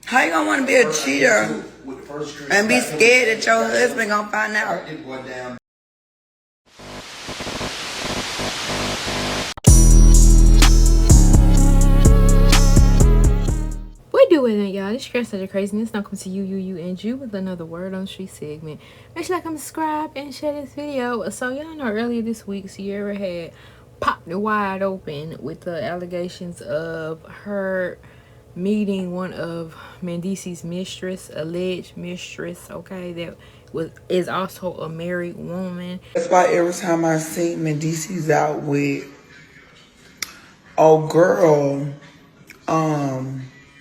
How you gonna want to be a cheater and be scared that your husband gonna find out? What doing it, y'all? This girl such a craziness. Now come to you and you with another word on the street segment. Make sure you like and subscribe and share this video. So y'all know earlier this week Sierra had popped it wide open with the allegations of her meeting one of Mendeecees' mistress, alleged mistress, okay, that is also a married woman. That's why every time I see Mendeecees out with girl,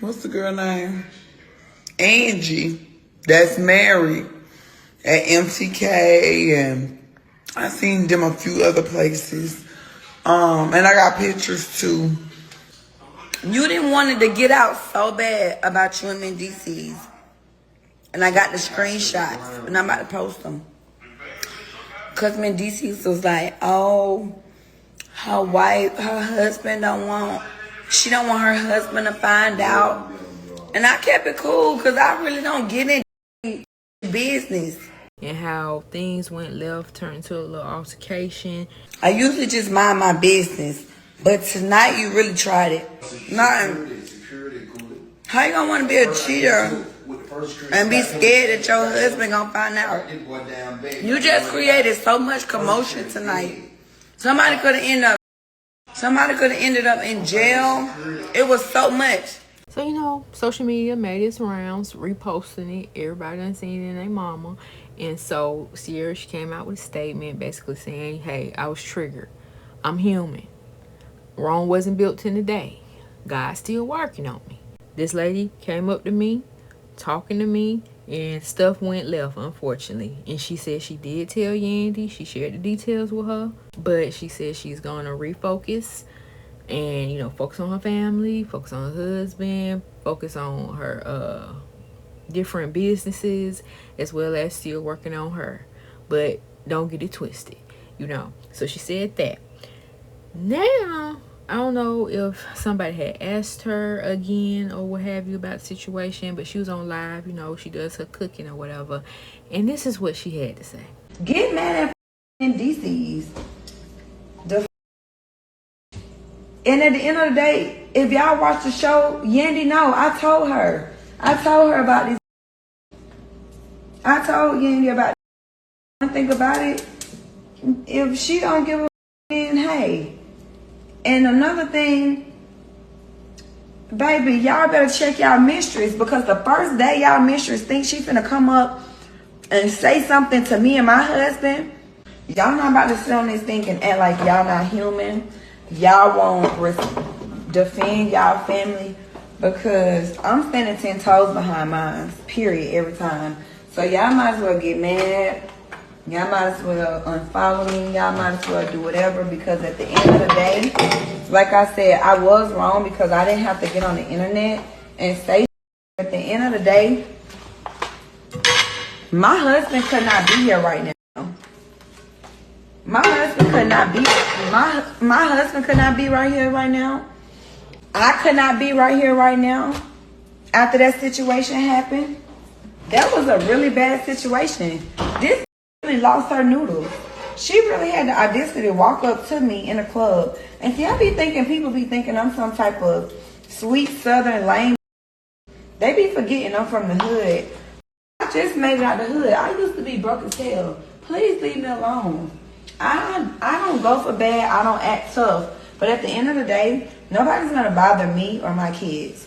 what's the girl name? Angie, that's married at MTK, and I seen them a few other places. And I got pictures too. You didn't want it to get out so bad about you and Mendeecees. And I got the screenshots, and I'm about to post them. Because Mendeecees was like, oh, her husband she don't want her husband to find out. And I kept it cool because I really don't get in business. And how things went left, turned into a little altercation. I usually just mind my business. But tonight you really tried it. Nothing. How you gonna want to be a cheater and be scared that your husband gonna find out? You just created so much commotion tonight. Somebody could have ended up in jail. It was so much. So, you know, social media made its rounds, reposting it. Everybody done seen it in their mama. And so Sierra, she came out with a statement basically saying, hey, I was triggered. I'm human. Rome wasn't built in a day. God's still working on me. This lady came up to me, talking to me, and stuff went left, unfortunately. And she said she did tell Yandy. She shared the details with her. But she said she's going to refocus and, you know, focus on her family, focus on her husband, focus on her different businesses, as well as still working on her. But don't get it twisted, you know. So she said that. Now, I don't know if somebody had asked her again or what have you about the situation, but she was on live, you know, she does her cooking or whatever. And this is what she had to say. Get mad at Mendeecees. And at the end of the day, if y'all watch the show, Yandy know, I told her about this. I told Yandy about this. One thing about it, if she don't give a then hey. And another thing, baby, y'all better check y'all mistress, because the first day y'all mistress thinks she finna come up and say something to me and my husband, y'all not about to sit on this thing and act like y'all not human. Y'all won't defend y'all family, because I'm standing 10 toes behind mine, period, every time. So y'all might as well get mad. Y'all might as well unfollow me. Y'all might as well do whatever, because at the end of the day, like I said, I was wrong because I didn't have to get on the internet and say at the end of the day, my husband could not be here right now. My husband could not be my husband could not be right here right now. I could not be right here right now after that situation happened. That was a really bad situation. This really lost her noodles. She really had the audacity to walk up to me in a club. And see, people be thinking I'm some type of sweet southern lame. They be forgetting I'm from the hood. I just made it out the hood. I used to be broke as hell. Please leave me alone. I don't go for bad. I don't act tough. But at the end of the day, nobody's going to bother me or my kids.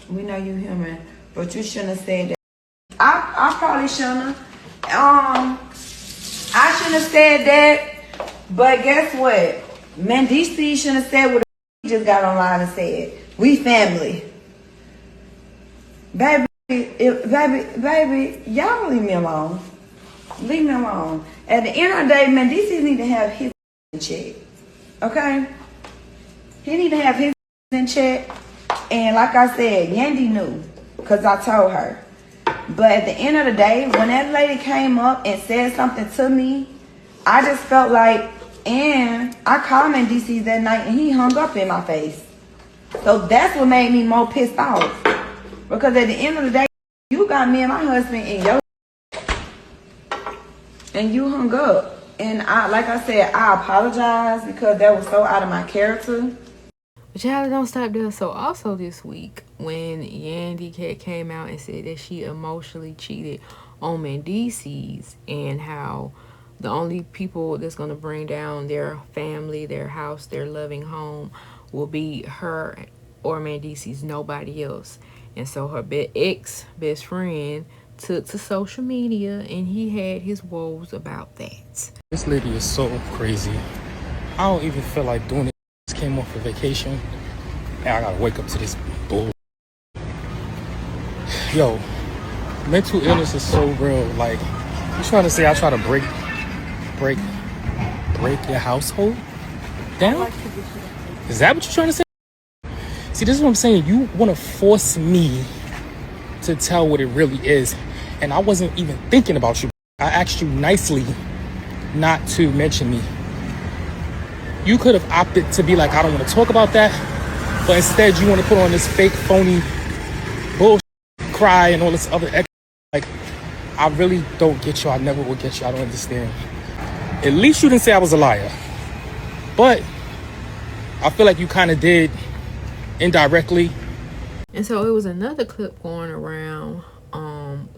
We know you human, but you shouldn't have said that. I probably shouldn't have. I shouldn't have said that. But guess what? Mendeecees shouldn't have said what he just got online and said. We family. Baby, y'all leave me alone. Leave me alone. At the end of the day, Mendeecees need to have his in check. Okay? He need to have his in check. And like I said, Yandy knew, because I told her. But at the end of the day, when that lady came up and said something to me, I just felt like, and I called Mendeecees that night and he hung up in my face. So that's what made me more pissed off. Because at the end of the day, you got me and my husband in your and you hung up. And like I said, I apologize because that was so out of my character. But y'all don't stop there. So also this week, when Yandy came out and said that she emotionally cheated on Mendeecees, and how the only people that's going to bring down their family, their house, their loving home will be her or Mendeecees, nobody else. And so her best friend took to social media and he had his woes about that. This lady is so crazy. I don't even feel like doing it. Just came off a vacation and I gotta wake up to this bull. Yo, mental illness is so real. Like, you trying to say I try to break your household down? Is that what you're trying to say? See, this is what I'm saying. You want to force me to tell what it really is. And I wasn't even thinking about you. I asked you nicely not to mention me. You could have opted to be like, I don't want to talk about that. But instead, you want to put on this fake, phony bullshit, cry, and all this other extra. Like, I really don't get you. I never will get you. I don't understand. At least you didn't say I was a liar. But I feel like you kind of did indirectly. And so it was another clip going around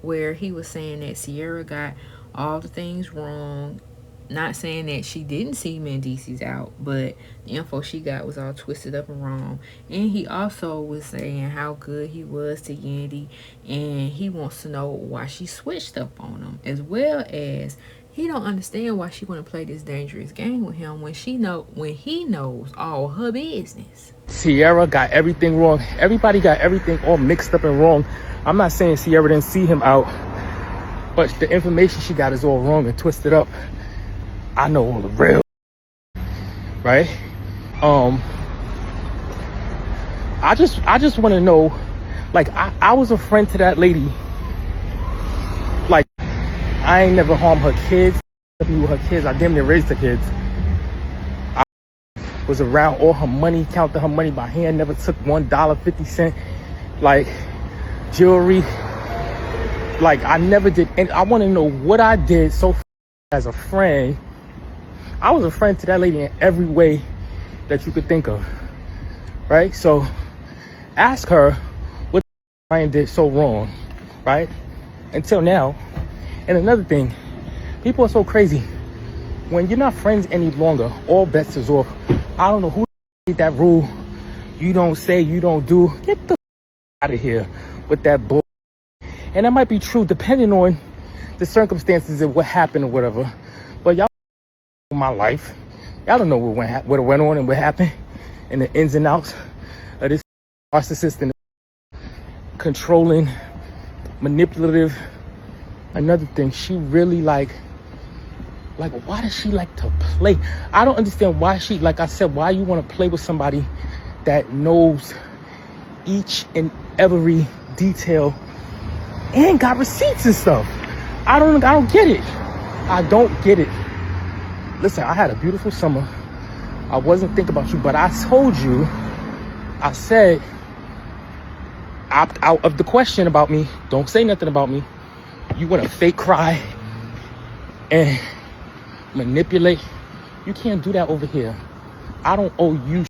where he was saying that Sierra got all the things wrong. Not saying that she didn't see Mendeecees out, but the info she got was all twisted up and wrong. And he also was saying how good he was to Yandy, and he wants to know why she switched up on him, as well as he don't understand why she want to play this dangerous game with him when he knows all her business. Sierra got everything wrong. Everybody got everything all mixed up and wrong. I'm not saying Sierra didn't see him out, but the information she got is all wrong and twisted up. I know all the real, right? I just want to know, like, I was a friend to that lady. Like, I ain't never harmed her kids. With her kids, I damn near raised her kids. I was around all her money, counted her money by hand, never took $1.50, like, jewelry. Like, I never did, and I want to know what I did so as a friend. I was a friend to that lady in every way that you could think of, right? So ask her what Ryan did so wrong, right? Until now. And another thing, people are so crazy. When you're not friends any longer, all bets is off. I don't know who made that rule. You don't say, you don't do. Get the out of here with that bull. And that might be true depending on the circumstances and what happened or whatever. But y'all my life. Y'all don't know what went on and what happened and the ins and outs of this narcissist and controlling, manipulative. Another thing, she really like why does she like to play? I don't understand why she, like I said, why you want to play with somebody that knows each and every detail and got receipts and stuff. I don't get it. I don't get it. Listen, I had a beautiful summer. I wasn't thinking about you, but I told you, I said, opt out of the question about me. Don't say nothing about me. You want to fake cry and manipulate. You can't do that over here. I don't owe you.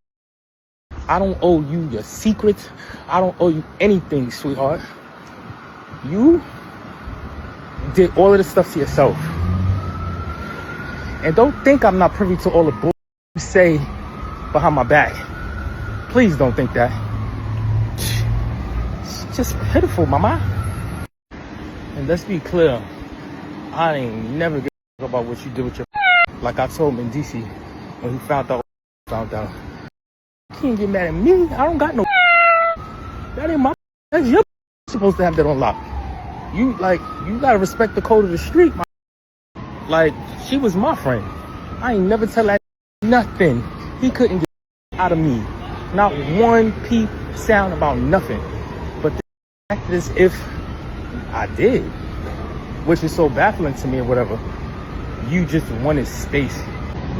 I don't owe you your secrets. I don't owe you anything, sweetheart. You did all of this stuff to yourself. And don't think I'm not privy to all the bull you say behind my back. Please don't think that. It's just pitiful, mama. And let's be clear. I ain't never give a fuck about what you did with your like I told Mendeecees when he found out. You can't get mad at me. I don't got no. That ain't my. That's your. Supposed to have that on lock. You gotta respect the code of the street, my. Like, she was my friend. I ain't never tell that nothing. He couldn't get out of me. Not one peep sound about nothing. But the fact is, if I did, which is so baffling to me or whatever, you just wanted space.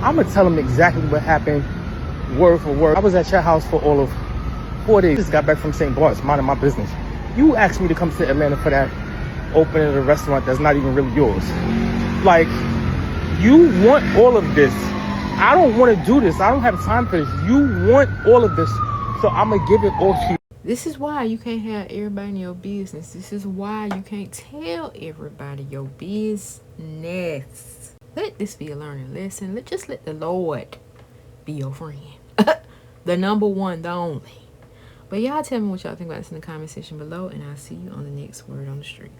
I'm gonna tell him exactly what happened, word for word. I was at your house for all of 4 days. Just got back from St. Bart's, minding my business. You asked me to come to Atlanta for that opening of a restaurant that's not even really yours. Like, you want all of this. I don't want to do this. I don't have time for this. You want all of this, so I'm going to give it all to you. This is why you can't have everybody in your business. This is why you can't tell everybody your business. Let this be a learning lesson. Just let the Lord be your friend. The number one, the only. But y'all tell me what y'all think about this in the comment section below, and I'll see you on the next Word on the Street.